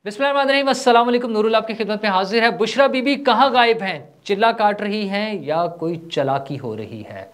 बिस्मिल्लाहिर्रहमानिर्रहीम, अस्सलाम वालेकुम। नूरुल आपकी खिदमत में हाजिर है। बुशरा बीबी कहाँ गायब हैं? चिल्ला काट रही हैं या कोई चालाकी हो रही है?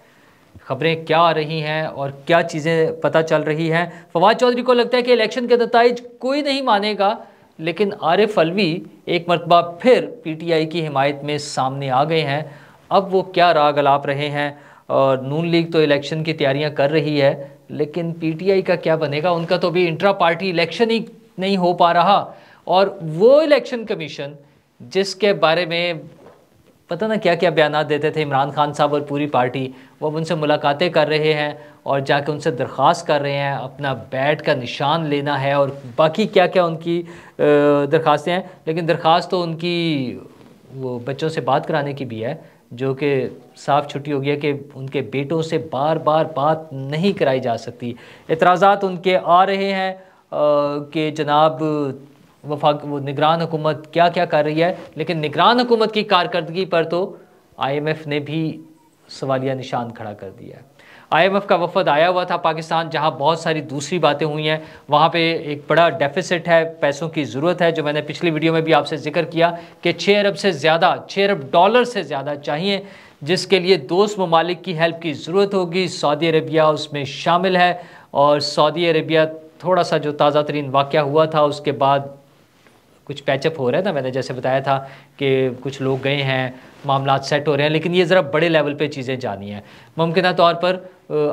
खबरें क्या आ रही हैं और क्या चीज़ें पता चल रही हैं? फवाद चौधरी को लगता है कि इलेक्शन के नताइज कोई नहीं मानेगा, लेकिन आरिफ अलवी एक मरतबा फिर पीटीआई की हिमायत में सामने आ गए हैं। अब वो क्या राग अलाप रहे हैं? और नून लीग तो इलेक्शन की तैयारियां कर रही है, लेकिन पीटीआई का क्या बनेगा? उनका तो अभी इंट्रा पार्टी इलेक्शन ही नहीं हो पा रहा। और वो इलेक्शन कमीशन जिसके बारे में पता ना क्या क्या बयान देते थे इमरान खान साहब और पूरी पार्टी, वो अब उनसे मुलाकातें कर रहे हैं और जाके उनसे दरख्वास्त कर रहे हैं, अपना बैट का निशान लेना है और बाकी क्या क्या उनकी दरख्वास्तें हैं। लेकिन दरख्वास्त तो उनकी वो बच्चों से बात कराने की भी है, जो कि साफ छुट्टी हो गया कि उनके बेटों से बार बार बात नहीं कराई जा सकती। एतराज़ात उनके आ रहे हैं कि जनाब वो निगरान हुकूमत क्या क्या कर रही है, लेकिन निगरान हुकूमत की कारकर्दगी पर तो आईएमएफ ने भी सवालिया निशान खड़ा कर दिया है। आईएमएफ का वफद आया हुआ था पाकिस्तान, जहां बहुत सारी दूसरी बातें हुई हैं। वहां पे एक बड़ा डेफिसिट है, पैसों की ज़रूरत है, जो मैंने पिछली वीडियो में भी आपसे जिक्र किया कि 6 अरब से ज़्यादा, 6 अरब डॉलर से ज़्यादा चाहिए, जिसके लिए दोस्त ममालिक की हेल्प की ज़रूरत होगी। सऊदी अरबिया उसमें शामिल है। और सऊदी अरबिया थोड़ा सा जो ताज़ा तरीन वाक़या हुआ था उसके बाद कुछ पैचअप हो रहा है ना, मैंने जैसे बताया था कि कुछ लोग गए हैं, मामला सेट हो रहे हैं, लेकिन ये ज़रा बड़े लेवल पे चीज़ें जानी हैं। मुमकिन तौर पर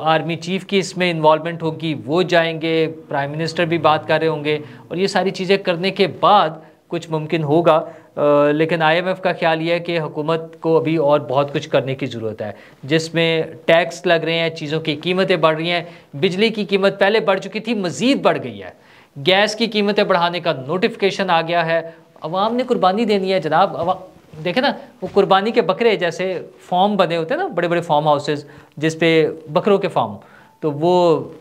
आर्मी चीफ़ की इसमें इन्वॉल्वमेंट होगी, वो जाएंगे, प्राइम मिनिस्टर भी बात कर रहे होंगे, और ये सारी चीज़ें करने के बाद कुछ मुमकिन होगा। लेकिन आईएमएफ का ख्याल ये है कि हुकूमत को अभी और बहुत कुछ करने की ज़रूरत है, जिसमें टैक्स लग रहे हैं, चीज़ों की कीमतें बढ़ रही हैं। बिजली की कीमत पहले बढ़ चुकी थी, मज़ीद बढ़ गई है। गैस की कीमतें बढ़ाने का नोटिफिकेशन आ गया है। अवाम ने कुर्बानी देनी है जनाब। देखे ना, वो कुर्बानी के बकरे जैसे फॉर्म बने होते हैं ना, बड़े बड़े फार्म हाउसेज जिस पे बकरों के फार्म, तो वो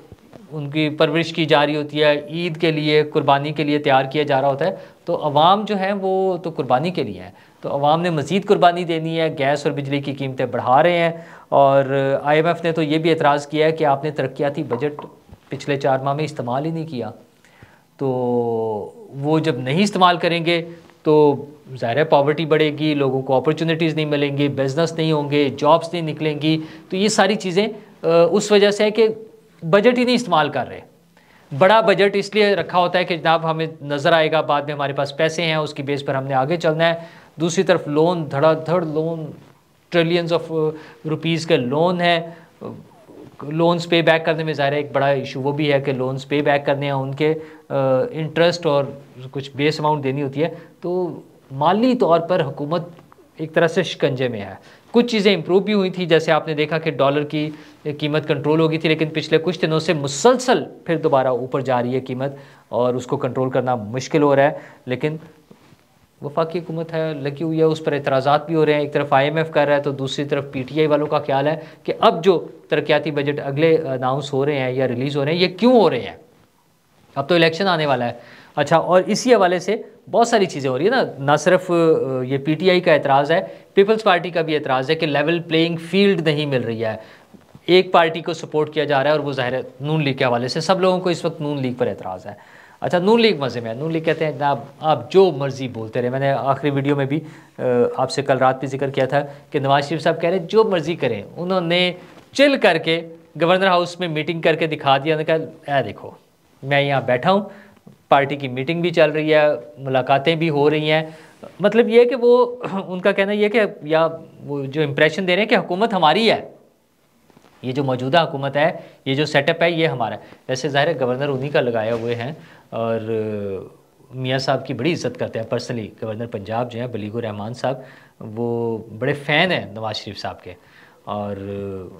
उनकी परवरिश की जा रही होती है, ईद के लिए कुर्बानी के लिए तैयार किया जा रहा होता है। तो अवाम जो है वो तो कुर्बानी के लिए है, तो अवाम ने मज़ीद कुर्बानी देनी है। गैस और बिजली की कीमतें बढ़ा रहे हैं। और आईएमएफ ने तो ये भी एतराज़ किया है कि आपने तरक्याती बजट पिछले 4 माह में इस्तेमाल ही नहीं किया, तो वो जब नहीं इस्तेमाल करेंगे तो ज़ाहिर है पॉवर्टी बढ़ेगी, लोगों को अपॉर्चुनिटीज़ नहीं मिलेंगी, बिजनेस नहीं होंगे, जॉब्स नहीं निकलेंगी। तो ये सारी चीज़ें उस वजह से है कि बजट ही नहीं इस्तेमाल कर रहे। बड़ा बजट इसलिए रखा होता है कि जनाब हमें नज़र आएगा बाद में, हमारे पास पैसे हैं, उसकी बेस पर हमने आगे चलना है। दूसरी तरफ लोन, धड़ाधड़ लोन, ट्रिलियंस ऑफ रुपीज़ के लोन है। लोन्स पे बैक करने में ज़ाहिर है एक बड़ा इशू वो भी है कि लोन्स पे बैक करने हैं, उनके इंटरेस्ट और कुछ बेस अमाउंट देनी होती है। तो माली तौर पर हुकूमत एक तरह से शिकंजे में है। कुछ चीज़ें इंप्रूव भी हुई थी, जैसे आपने देखा कि डॉलर की कीमत कंट्रोल हो गई थी, लेकिन पिछले कुछ दिनों से मुसलसल फिर दोबारा ऊपर जा रही है कीमत, और उसको कंट्रोल करना मुश्किल हो रहा है। लेकिन वफाकी हुकूमत है, लगी हुई है, उस पर एतराज़ात भी हो रहे हैं। एक तरफ आईएमएफ कर रहा है तो दूसरी तरफ पीटीआई वालों का ख्याल है कि अब जो तरक्याती बजट अगले अनाउंस हो रहे हैं या रिलीज़ हो रहे हैं, ये क्यों हो रहे हैं? अब तो इलेक्शन आने वाला है। अच्छा, और इसी हवाले से बहुत सारी चीज़ें हो रही है ना सिर्फ ये पीटीआई का एतराज़ है, पीपल्स पार्टी का भी एतराज़ है कि लेवल प्लेइंग फील्ड नहीं मिल रही है। एक पार्टी को सपोर्ट किया जा रहा है और वो ज़ाहिर है नून लीग के हवाले से सब लोगों को इस वक्त नून लीग पर एतराज़ है। अच्छा, नून लीग मज़े में है। नून लीग कहते हैं जनाब आप जो मर्ज़ी बोलते रहे। मैंने आखिरी वीडियो में भी आपसे कल रात भी जिक्र किया था कि नवाज शरीफ साहब कह रहे हैं जो मर्ज़ी करें। उन्होंने चिल करके गवर्नर हाउस में मीटिंग करके दिखा दिया। उन्होंने कहा देखो मैं यहाँ बैठा हूँ, पार्टी की मीटिंग भी चल रही है, मुलाकातें भी हो रही हैं। मतलब ये है कि वो उनका कहना ये है कि या वो जो इम्प्रेशन दे रहे हैं कि हुकूमत हमारी है, ये जो मौजूदा हुकूमत है, ये जो सेटअप है ये हमारा है। वैसे ज़ाहिर है गवर्नर उन्हीं का लगाए हुए हैं, और मियाँ साहब की बड़ी इज़्ज़त करते हैं पर्सनली। गवर्नर पंजाब जो है बलीगुर रहमान साहब, वो बड़े फ़ैन हैं नवाज शरीफ साहब के, और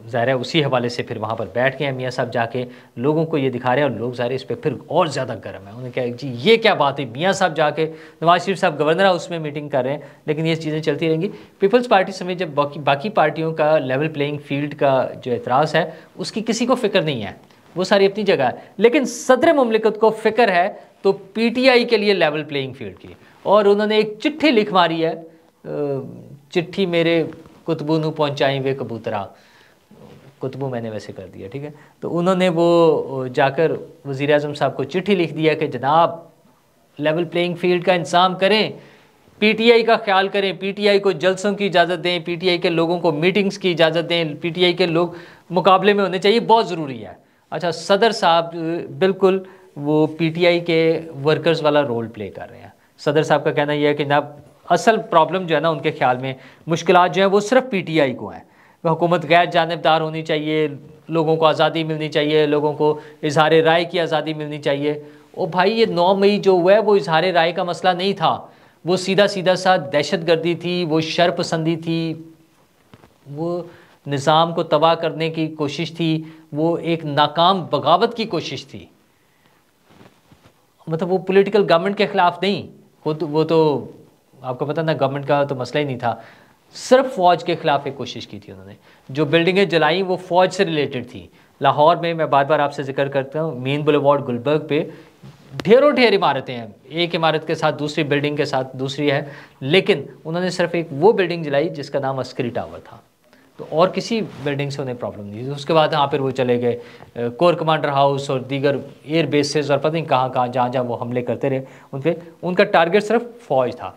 ज़ाहिर है उसी हवाले से फिर वहाँ पर बैठ गए हैं मियाँ साहब, जाके लोगों को ये दिखा रहे हैं, और लोग ज़ाहिर इस पर फिर और ज़्यादा गर्म है। उन्होंने कहा जी ये क्या बात है, मियाँ साहब जाके नवाज शरीफ साहब गवर्नर हाउस में मीटिंग कर रहे हैं। लेकिन ये चीज़ें चलती रहेंगी। पीपल्स पार्टी समेत जब बाकी पार्टियों का लेवल प्लेइंग फील्ड का जो एतराज़ है उसकी किसी को फ़िक्र नहीं है, वो सारी अपनी जगह है। लेकिन सदर मुमलिकत को फ़िक्र है तो पीटीआई के लिए लेवल प्लेइंग फील्ड की, और उन्होंने एक चिट्ठी लिख मारी है, चिट्ठी मेरे कुतबू नू पहुँचाई वे कबूतरा, कुतबू मैंने वैसे कर दिया, ठीक है। तो उन्होंने वो जाकर वज़ीर आज़म साहब को चिट्ठी लिख दिया कि जनाब लेवल प्लेइंग फील्ड का इंतजाम करें, पीटीआई का ख्याल करें, पीटीआई को जलसों की इजाज़त दें, पीटीआई के लोगों को मीटिंग्स की इजाज़त दें, पीटीआई के लोग मुकाबले में होने चाहिए, बहुत ज़रूरी है। अच्छा, सदर साहब बिल्कुल वो पीटीआई के वर्कर्स वाला रोल प्ले कर रहे हैं। सदर साहब का कहना यह है कि जनाब असल प्रॉब्लम जो है ना, उनके ख्याल में मुश्किलात जो है वो सिर्फ पीटीआई को हैं। हुकूमत गैर जानिबदार होनी चाहिए, लोगों को आज़ादी मिलनी चाहिए, लोगों को इजहार राय की आज़ादी मिलनी चाहिए। ओ भाई, ये 9 मई जो हुआ है वो इजहार राय का मसला नहीं था, वो सीधा सीधा सा दहशत गर्दी थी, वो शर पसंदी थी, वो निज़ाम को तबाह करने की कोशिश थी, वो एक नाकाम बगावत की कोशिश थी। मतलब वो पॉलिटिकल गवर्नमेंट के ख़िलाफ़ नहीं, वो तो आपको पता ना, गवर्नमेंट का तो मसला ही नहीं था, सिर्फ फ़ौज के ख़िलाफ़ एक कोशिश की थी उन्होंने। जो बिल्डिंगें जलाई वो फ़ौज से रिलेटेड थी। लाहौर में मैं बार बार आपसे जिक्र करता हूँ, मेन बुलेवार्ड गुलबर्ग पे ढेरों ढेर इमारतें हैं, एक इमारत के साथ दूसरी बिल्डिंग के साथ दूसरी है, लेकिन उन्होंने सिर्फ एक वो बिल्डिंग जलाई जिसका नाम अस्करी टावर था, तो और किसी बिल्डिंग से उन्हें प्रॉब्लम नहीं थी। उसके बाद हाँ फिर वो चले गए कोर कमांडर हाउस और दीगर एयर बेसेस और पता नहीं कहाँ कहाँ जहाँ जहाँ वो हमले करते रहे, उन पर उनका टारगेट सिर्फ फ़ौज था।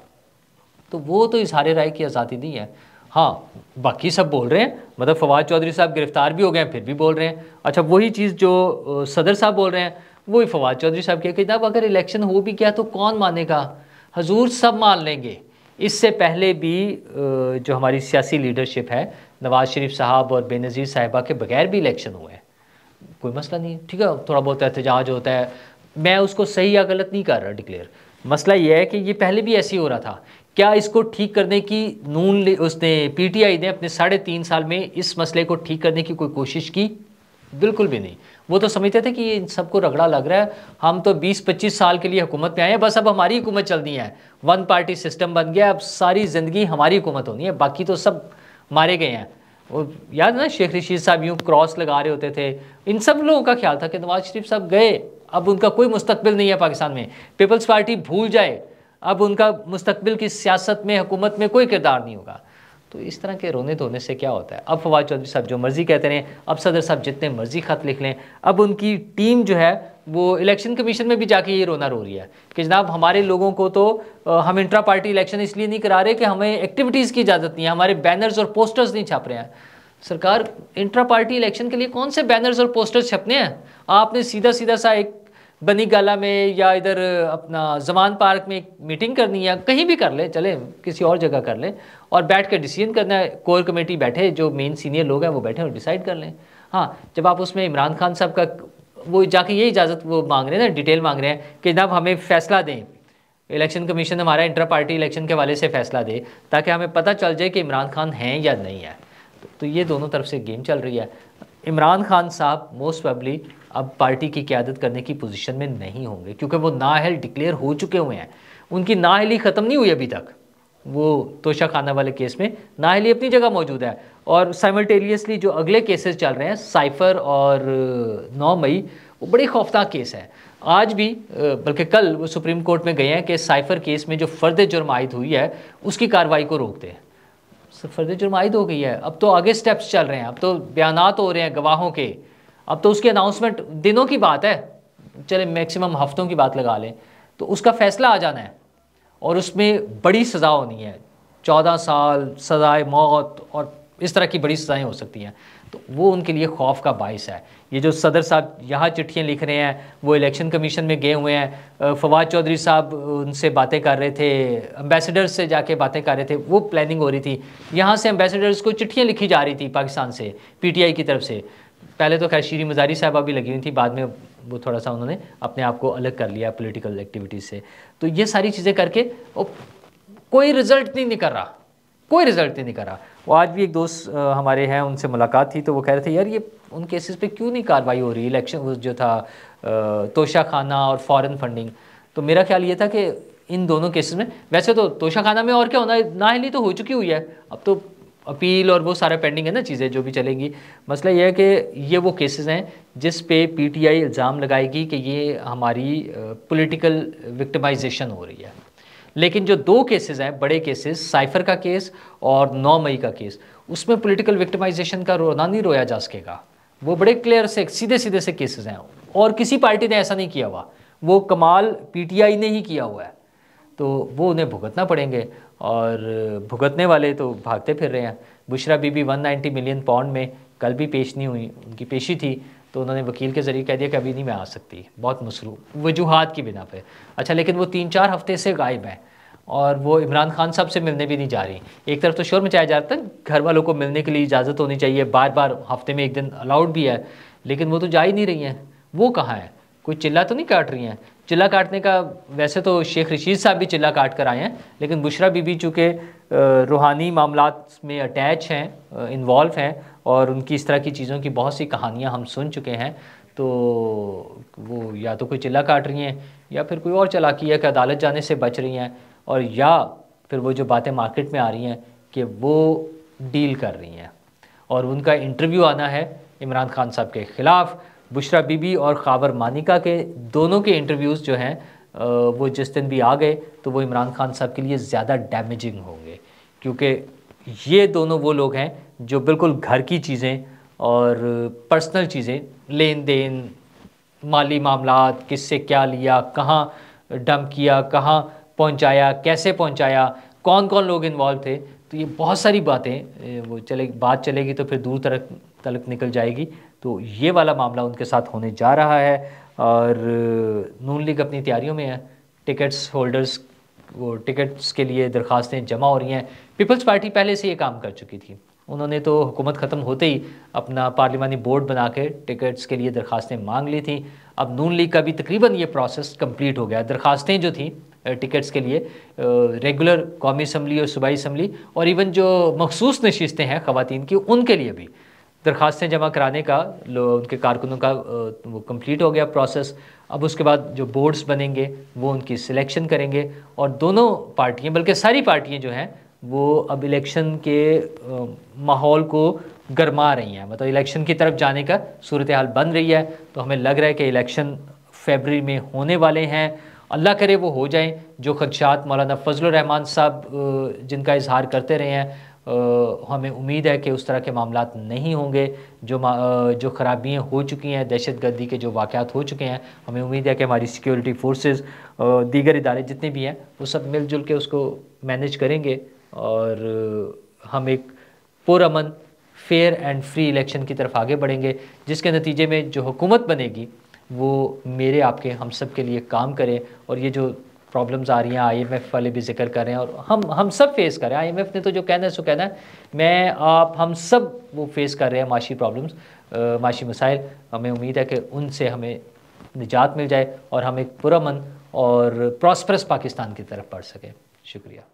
तो वो तो इजहार राय की आज़ादी नहीं है। हाँ, बाकी सब बोल रहे हैं, मतलब फवाद चौधरी साहब गिरफ्तार भी हो गए फिर भी बोल रहे हैं। अच्छा, वही चीज़ जो सदर साहब बोल रहे हैं वही फवाद चौधरी साहब की किताब, अगर इलेक्शन हो भी गया तो कौन मानेगा, हजूर सब मान लेंगे। इससे पहले भी जो हमारी सियासी लीडरशिप है, नवाज़ शरीफ साहब और बेनज़ीर साहिबा के बगैर भी इलेक्शन हुए हैं, कोई मसला नहीं है। ठीक है, थोड़ा बहुत एहतजाज होता है, मैं उसको सही या गलत नहीं कर रहा डिक्लेयर। मसला ये है कि ये पहले भी ऐसे ही हो रहा था। क्या इसको ठीक करने की उसने पीटीआई ने अपने 3.5 साल में इस मसले को ठीक करने की कोई कोशिश की? बिल्कुल भी नहीं। वो तो समझते थे कि इन सबको रगड़ा लग रहा है, हम तो 20-25 साल के लिए हुकूमत में आए हैं, बस अब हमारी हुकूमत चलनी है, 1 पार्टी सिस्टम बन गया, अब सारी ज़िंदगी हमारी हुकूमत होनी है, बाकी तो सब मारे गए हैं। वो याद ना, शेख रशीद साहब यूँ क्रॉस लगा रहे होते थे, इन सब लोगों का ख्याल था कि नवाज शरीफ साहब गए, अब उनका कोई मुस्तकबिल नहीं है पाकिस्तान में, पीपल्स पार्टी भूल जाए, अब उनका मुस्तकबिल की सियासत में हुकूमत में कोई किरदार नहीं होगा। तो इस तरह के रोने धोने से क्या होता है? अब फवाद चौधरी साहब जो मर्ज़ी कहते रहें, अब सदर साहब जितने मर्ज़ी ख़त लिख लें, अब उनकी टीम जो है वो इलेक्शन कमीशन में भी जाके ये रोना रो रही है कि जनाब हमारे लोगों को तो हम इंट्रा पार्टी इलेक्शन इसलिए नहीं करा रहे कि हमें एक्टिविटीज़ की इजाज़त नहीं है, हमारे बैनर्स और पोस्टर्स नहीं छाप रहे हैं। सरकार, इंट्रा पार्टी इलेक्शन के लिए कौन से बैनर्स और पोस्टर्स छपने हैं? आपने सीधा सीधा सा एक बनी गाला में या इधर अपना जमान पार्क में एक मीटिंग करनी है, कहीं भी कर ले, चले किसी और जगह कर ले, और बैठ कर डिसीजन करना है, कोर कमेटी बैठे, जो मेन सीनियर लोग हैं वो बैठे और डिसाइड कर लें। हाँ, जब आप उसमें इमरान खान साहब का वो जाके ये इजाज़त वो मांग रहे हैं ना, डिटेल मांग रहे हैं कि जनाब हमें फ़ैसला दें, इलेक्शन कमीशन हमारा इंटर पार्टी इलेक्शन के वाले से फ़ैसला दे, ताकि हमें पता चल जाए कि इमरान खान हैं या नहीं है। तो ये दोनों तरफ से गेम चल रही है। इमरान खान साहब मोस्ट प्रोबेबली अब पार्टी की क़यादत करने की पोजीशन में नहीं होंगे, क्योंकि वो नाअहल डिक्लेयर हो चुके हुए हैं, उनकी नाअहली ख़त्म नहीं हुई अभी तक। वो तोशा खाना वाले केस में नाअहली अपनी जगह मौजूद है, और साइमल्टेनियसली जो अगले केसेस चल रहे हैं, साइफ़र और 9 मई, वो बड़ी खौफनाक केस है। आज भी बल्कि कल वो सुप्रीम कोर्ट में गए हैं कि साइफ़र केस में जो फ़र्द जुर्म आयद हुई है उसकी कार्रवाई को रोकते हैं। फ़र्द जुर्म आयद हो गई है, अब तो आगे स्टेप्स चल रहे हैं, अब तो बयानात हो रहे हैं गवाहों के, अब तो उसकी अनाउंसमेंट दिनों की बात है, चले मैक्सिमम हफ्तों की बात लगा लें, तो उसका फ़ैसला आ जाना है और उसमें बड़ी सज़ा होनी है, 14 साल सज़ाए मौत और इस तरह की बड़ी सज़ाएँ हो सकती हैं। तो वो उनके लिए खौफ का बाइस है। ये जो सदर साहब यहाँ चिट्ठियाँ लिख रहे हैं, वो इलेक्शन कमीशन में गए हुए हैं, फवाद चौधरी साहब उनसे बातें कर रहे थे, एम्बेसडर्स से जाके बातें कर रहे थे, वो प्लानिंग हो रही थी। यहाँ से एम्बेसडर्स को चिट्ठियाँ लिखी जा रही थी पाकिस्तान से, पीटीआई की तरफ से। पहले तो खैर शीरी मज़ारी साहबा भी लगी हुई थी, बाद में वो थोड़ा सा उन्होंने अपने आप को अलग कर लिया पॉलिटिकल एक्टिविटीज़ से। तो ये सारी चीज़ें करके कोई रिज़ल्ट नहीं निकल रहा, कोई रिज़ल्ट नहीं निकल रहा। वो आज भी एक दोस्त हमारे हैं, उनसे मुलाकात थी, तो वो कह रहे थे यार ये उन केसेस पे क्यों नहीं कार्रवाई हो रही, इलेक्शन जो था तोशा खाना और फॉरेन फंडिंग। तो मेरा ख्याल ये था कि इन दोनों केसेस में, वैसे तो तोशा खाना में और क्या होना है, नाअहली तो हो चुकी हुई है, अब तो अपील और वो सारा पेंडिंग है ना चीज़ें जो भी चलेंगी। मसला ये है कि ये वो केसेस हैं जिस पे पीटीआई इल्ज़ाम लगाएगी कि ये हमारी पॉलिटिकल विक्टिमाइजेशन हो रही है। लेकिन जो 2 केसेस हैं, बड़े केसेस, साइफ़र का केस और 9 मई का केस, उसमें पॉलिटिकल विक्टिमाइजेशन का रोना नहीं रोया जा सकेगा। वो बड़े क्लियर से सीधे सीधे से केसेस हैं और किसी पार्टी ने ऐसा नहीं किया हुआ। वो कमाल पीटीआई ने ही किया हुआ है, तो वो उन्हें भुगतना पड़ेंगे और भुगतने वाले तो भागते फिर रहे हैं। बुशरा बीबी 190 मिलियन पाउंड में कल भी पेश नहीं हुई, उनकी पेशी थी तो उन्होंने वकील के ज़रिए कह दिया कि अभी नहीं मैं आ सकती, बहुत मसरूफ़ वजूहात की बिना पे। अच्छा, लेकिन वो 3-4 हफ्ते से गायब हैं और वो इमरान खान साहब से मिलने भी नहीं जा रही। एक तरफ तो शोर मचाया जाता है घर वालों को मिलने के लिए इजाज़त होनी चाहिए, बार बार हफ्ते में एक दिन अलाउड भी है, लेकिन वो तो जा ही नहीं रही हैं। वो कहाँ है? कोई चिल्ला तो नहीं काट रही हैं? चिल्ला काटने का वैसे तो शेख रशीद साहब भी चिल्ला काट कर आए हैं, लेकिन बुशरा बीबी चूँकि रूहानी मामलात में अटैच हैं, इन्वॉल्व हैं और उनकी इस तरह की चीज़ों की बहुत सी कहानियाँ हम सुन चुके हैं, तो वो या तो कोई चिल्ला काट रही हैं या फिर कोई और चालाकी है कि अदालत जाने से बच रही हैं, और या फिर वो जो बातें मार्केट में आ रही हैं कि वो डील कर रही हैं और उनका इंटरव्यू आना है इमरान खान साहब के ख़िलाफ़। बुशरा बीबी और ख़ावर मानिका के दोनों के इंटरव्यूज़ जो हैं वो जिस दिन भी आ गए तो वो इमरान खान साहब के लिए ज़्यादा डैमेजिंग होंगे, क्योंकि ये दोनों वो लोग हैं जो बिल्कुल घर की चीज़ें और पर्सनल चीज़ें, लेन देन, माली मामलात, किससे क्या लिया, कहाँ डंप किया, कहाँ पहुंचाया, कैसे पहुंचाया, कौन कौन लोग इन्वॉल्व थे, तो ये बहुत सारी बातें वो बात चलेगी तो फिर दूर तलक निकल जाएगी। तो ये वाला मामला उनके साथ होने जा रहा है और नून लीग अपनी तैयारियों में है। टिकट्स होल्डर्स वो टिकट्स के लिए दरख्वास्तें जमा हो रही हैं। पीपल्स पार्टी पहले से ये काम कर चुकी थी, उन्होंने तो हुकूमत ख़त्म होते ही अपना पार्लिमानी बोर्ड बना के टिकट्स के लिए दरख्वास्तें मांग ली थी। अब नून लीग का भी तकरीबन ये प्रोसेस कंप्लीट हो गया। दरख्वास्तें जो थी टिकट्स के लिए रेगुलर कौमी असम्बली और सूबाई असम्बली और इवन जो मखसूस नशिस्तें हैं ख़वातीन की, उनके लिए भी दरख्वास्तें जमा कराने का उनके कारकुनों का वो कंप्लीट हो गया प्रोसेस। अब उसके बाद जो बोर्ड्स बनेंगे वो उनकी सिलेक्शन करेंगे और दोनों पार्टियां, बल्कि सारी पार्टियां जो हैं वो अब इलेक्शन के माहौल को गरमा रही हैं, मतलब इलेक्शन की तरफ जाने का सूरत हाल बन रही है। तो हमें लग रहा है कि इलेक्शन फरवरी में होने वाले हैं, अल्लाह करे वो हो जाएं। जो खदशात मौलाना फजलुर रहमान साहब जिनका इजहार करते रहे हैं, हमें उम्मीद है कि उस तरह के मामलात नहीं होंगे। जो ख़राबियाँ हो चुकी हैं, दहशतगर्दी के जो वाक़यात हो चुके हैं, हमें उम्मीद है कि हमारी सिक्योरिटी फोर्सेस, दीगर इदारे जितने भी हैं, वो सब मिलजुल के उसको मैनेज करेंगे और हम एक पुरअमन, फेयर एंड फ्री इलेक्शन की तरफ आगे बढ़ेंगे, जिसके नतीजे में जो हुकूमत बनेगी वो मेरे आपके हम सब के लिए काम करे। और ये जो प्रॉब्लम्स आ रही हैं, आईएमएफ वाले भी जिक्र कर रहे हैं और हम सब फेस कर रहे हैं। आईएमएफ ने तो जो कहना है सो कहना है, मैं आप हम सब वो फेस कर रहे हैं माशी प्रॉब्लम्स, माशी मसाइल। हमें उम्मीद है कि उनसे हमें निजात मिल जाए और हम एक पुरअमन और प्रॉस्परस पाकिस्तान की तरफ बढ़ सकें। शुक्रिया।